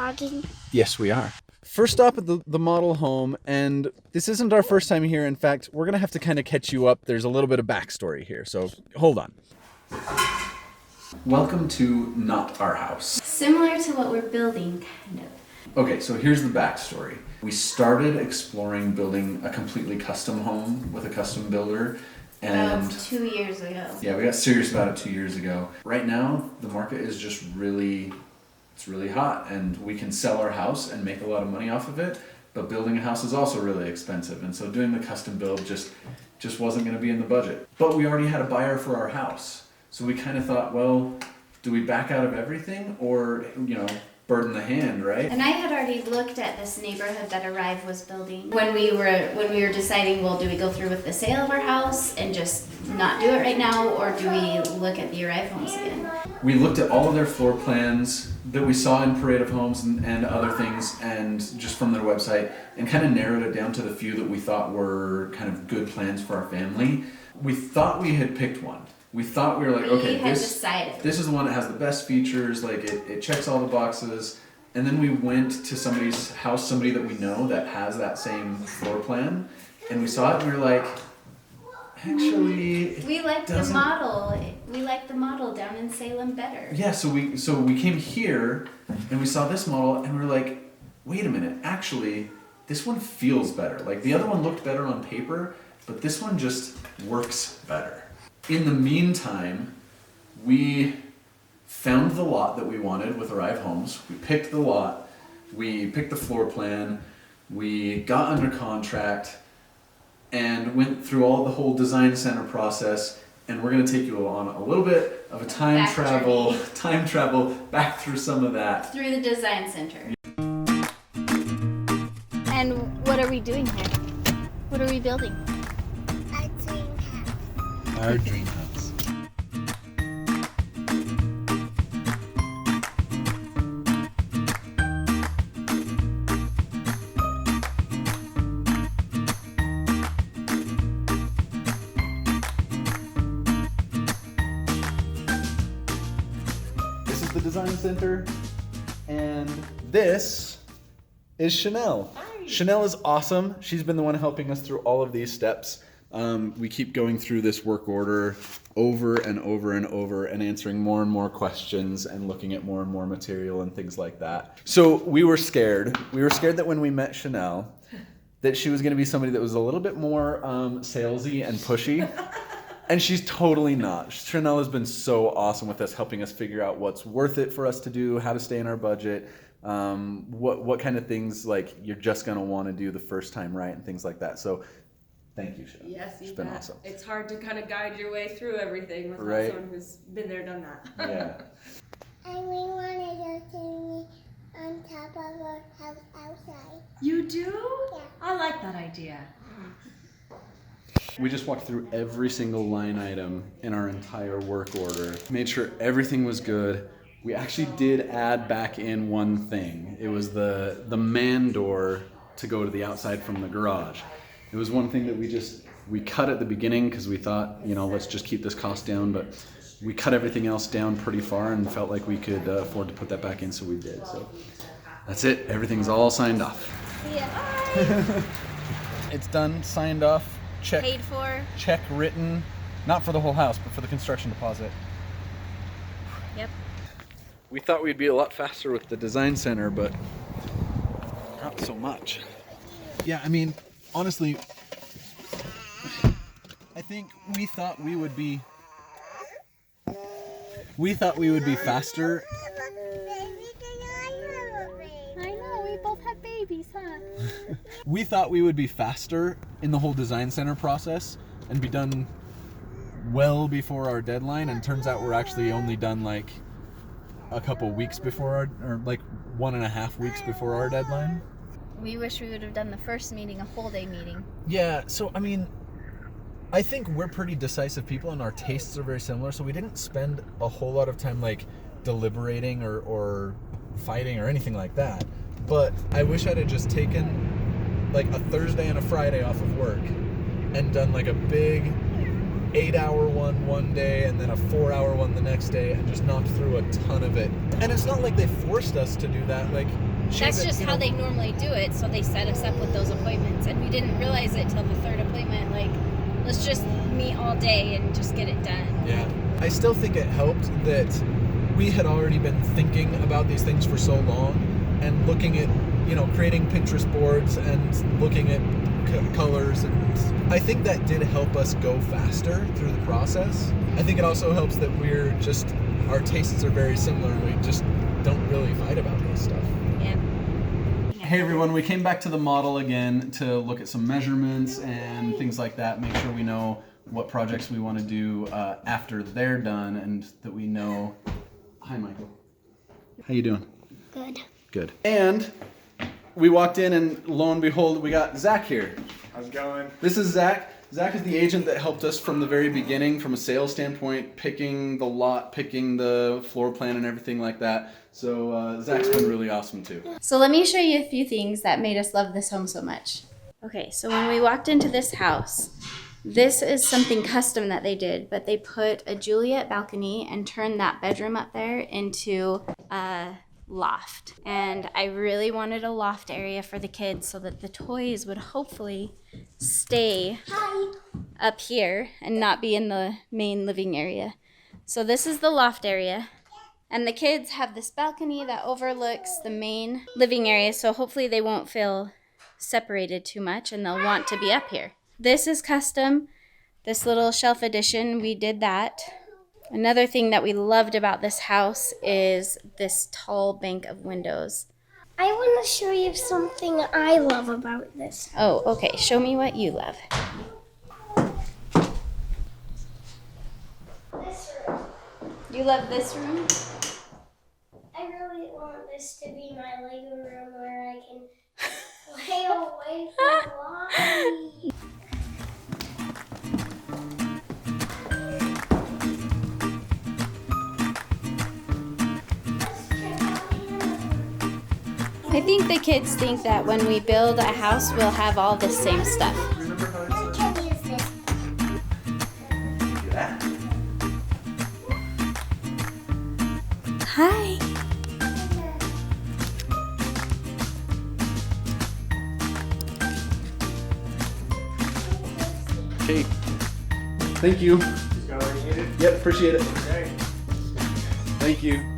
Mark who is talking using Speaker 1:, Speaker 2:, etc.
Speaker 1: vlogging?
Speaker 2: Yes, we are. First stop at the model home, and this isn't our first time here. In fact, we're going to have to kind of catch you up. There's a little bit of backstory here, so hold on. Welcome to Not Our House.
Speaker 3: Similar to what we're building, kind of.
Speaker 2: Okay, so here's the backstory. We started exploring building a completely custom home with a custom builder. And
Speaker 3: 2 years ago.
Speaker 2: Yeah, we got serious about it 2 years ago. Right now, the market is just really hot, and we can sell our house and make a lot of money off of it, but building a house is also really expensive, and so doing the custom build just wasn't going to be in the budget. But we already had a buyer for our house, so we kind of thought, well, do we back out of everything or, burden the hand, right?
Speaker 3: And I had already looked at this neighborhood that Arrive was building. When we were deciding, well, do we go through with the sale of our house and just not do it right now, or do we look at the Arrive homes again?
Speaker 2: We looked at all of their floor plans that we saw in Parade of Homes and other things, and just from their website, and kind of narrowed it down to the few that we thought were kind of good plans for our family. We thought we had picked one. We thought we were like, okay, this is the one that has the best features, like it checks all the boxes. And then we went to somebody's house, somebody that we know that has that same floor plan, and we saw it and we were like, actually,
Speaker 3: we like the model. We like the model down in Salem better.
Speaker 2: Yeah, so we came here and we saw this model and we were like, wait a minute, actually, this one feels better. Like the other one looked better on paper, but this one just works better. In the meantime, we found the lot that we wanted with Arrive Homes. We picked the lot, we picked the floor plan, we got under contract, and went through the whole design center process. And we're going to take you on a little bit of a time travel back through some of that.
Speaker 3: Through the design center.
Speaker 1: And what are we doing here? What are we building?
Speaker 2: Our dream house. This is the design center, and this is Chanel. Hi. Chanel is awesome. She's been the one helping us through all of these steps. We keep going through this work order over and over and over and answering more and more questions and looking at more and more material and things like that. So we were scared. We were scared that when we met Chanel, that she was going to be somebody that was a little bit more salesy and pushy. And she's totally not. Chanel has been so awesome with us, helping us figure out what's worth it for us to do, how to stay in our budget, what kind of things like you're just going to want to do the first time right and things like that. So thank you, Chanel.
Speaker 4: Yes,
Speaker 2: it's been awesome.
Speaker 4: It's hard to kind of guide your way through everything without someone who's been there, done that.
Speaker 2: Yeah.
Speaker 1: And we wanted to see on top of our house outside.
Speaker 4: You do?
Speaker 1: Yeah.
Speaker 4: I like that idea.
Speaker 2: We just walked through every single line item in our entire work order, made sure everything was good. We actually did add back in one thing. It was the man door to go to the outside from the garage. It was one thing that we cut at the beginning because we thought, let's just keep this cost down, but we cut everything else down pretty far and felt like we could afford to put that back in, so we did. So that's it. Everything's all signed off.
Speaker 1: Yeah.
Speaker 2: It's done, signed off, check.
Speaker 1: Paid for.
Speaker 2: Check written, not for the whole house, but for the construction deposit.
Speaker 1: Yep.
Speaker 2: We thought we'd be a lot faster with the design center, but not so much. Yeah, I mean, honestly, I think we thought we would be faster.
Speaker 1: I know, we both have babies, huh?
Speaker 2: We thought we would be faster in the whole design center process and be done well before our deadline, and turns out we're actually only done like a couple weeks before or like 1.5 weeks before our deadline.
Speaker 1: We wish we would have done the first meeting, a whole day meeting.
Speaker 2: Yeah, so I mean, I think we're pretty decisive people and our tastes are very similar, so we didn't spend a whole lot of time like deliberating or fighting or anything like that. But I wish I'd have just taken like a Thursday and a Friday off of work and done like a big 8-hour one day and then a 4-hour one the next day and just knocked through a ton of it. And it's not like they forced us to do that. Like,
Speaker 5: that's just how they normally do it. So they set us up with those appointments, and we didn't realize it till the third appointment. Like, let's just meet all day and just get it done.
Speaker 6: Yeah. I still think it helped that we had already been thinking about these things for so long and looking at, creating Pinterest boards and looking at colors, and I think that did help us go faster through the process. I think it also helps that our tastes are very similar and we just don't really fight about this stuff.
Speaker 5: Yeah.
Speaker 2: Hey everyone, we came back to the model again to look at some measurements and things like that, make sure we know what projects we want to do after they're done, and that we know. Hi Michael. How you doing?
Speaker 1: Good.
Speaker 2: Good. And we walked in and lo and behold, we got Zach here.
Speaker 7: How's it going?
Speaker 2: This is Zach. Zach is the agent that helped us from the very beginning, from a sales standpoint, picking the lot, picking the floor plan and everything like that. So Zach's been really awesome too.
Speaker 3: So let me show you a few things that made us love this home so much. Okay, so when we walked into this house, this is something custom that they did, but they put a Juliet balcony and turned that bedroom up there into a loft. And I really wanted a loft area for the kids so that the toys would hopefully stay up here and not be in the main living area. So this is the loft area. And the kids have this balcony that overlooks the main living area, so hopefully they won't feel separated too much and they'll want to be up here. This is custom. This little shelf addition, we did that. Another thing that we loved about this house is this tall bank of windows.
Speaker 1: I want to show you something I love about this.
Speaker 3: Oh, okay. Show me what you love.
Speaker 1: This room.
Speaker 3: You love this room?
Speaker 1: I really want this to be my living room where I can play away from Lonnie.
Speaker 3: I think the kids think that when we build a house, we'll have all the same stuff.
Speaker 1: I can use this.
Speaker 2: Yeah.
Speaker 3: Hi.
Speaker 2: Okay. Thank you.
Speaker 7: Just got what you needed?
Speaker 2: Yep, appreciate it.
Speaker 7: Okay.
Speaker 2: Thank you.